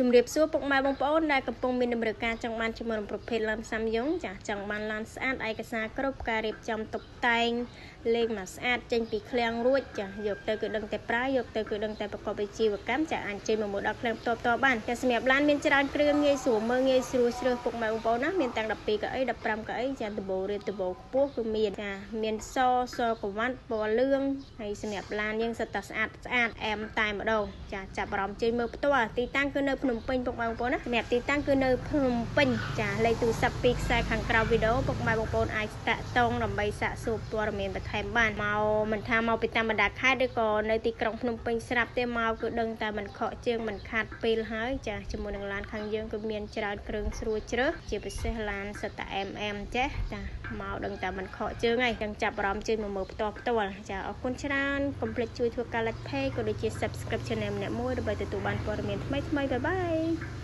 ជំរាបសួរពុកម៉ែបងប្អូនដែលកំពុងមានដំណើរការចង់បានជំនួសប្រភេទឡានសាំយ៉ុងចាចង់បានឡានស្អាតឯកសារគ្រប់ការរៀបចំតុបតែងលេខមកស្អាតចេញពីឃ្លាំងរួចចាយកទៅគឺដឹងតែប្រើយកទៅគឺដឹងតែប្រកបវិជ្ជាកម្មចាអាចចេញមកដល់ឃ្លាំងផ្ទាល់បានចាសម្រាប់ឡានមានច្រើនគ្រឿងងាយស្រួលមើលងាយស្រួលជ្រើសពុកម៉ែបងប្អូនណាមានទាំង12កៅអី15កៅអីចាដបូរៀបដបូខ្ពស់គឺមានចាមានសកវ៉ាត់ពណ៌លឿងហើយសម្រាប់ឡានយើងសិតតែស្អាតអែមតែម្ដងចាចាប់អារម្មណ៍ចេញមើលផ្ទាល់ទីតាំងគឺនៅភ្នំពេញពុកម៉ែបងប្អូនណាសម្រាប់ទីតាំងគឺនៅភ្នំពេញចាលេខទូរស័ព្ទពីខ្សែខាងក្រៅវីដេអូពុកម៉ែបងប្អូនអាចតាក់ទងដើម្បីសាកសួរព័ត៌មានបន្ថែមបានមកមិនថាមកពីតាមបណ្ដាខេត្តឬក៏នៅទីក្រុងភ្នំពេញស្រាប់ទេមកគឺដឹងតែមិនខកជើងមិនខាត់ពេលហើយចាជាមួយនឹងឡានខាងយើងគឺមានច្រើនគ្រឿងស្រួលជ្រើសជាពិសេសឡានសិតតែ MM ចេះចាមកដឹងតែមិនខកជើងហើយទាំងចាប់អារម្មណ៍ជើងមកមើលផ្ទាល់ចាអរគុណច្រើនកុំភ្លេចជួយធ្វើការ like page ក៏ដូចជា subscribe channel ម្នាក់មួយដើម្បីទទួលបានព័ត៌មានថ្មីបាយបាយ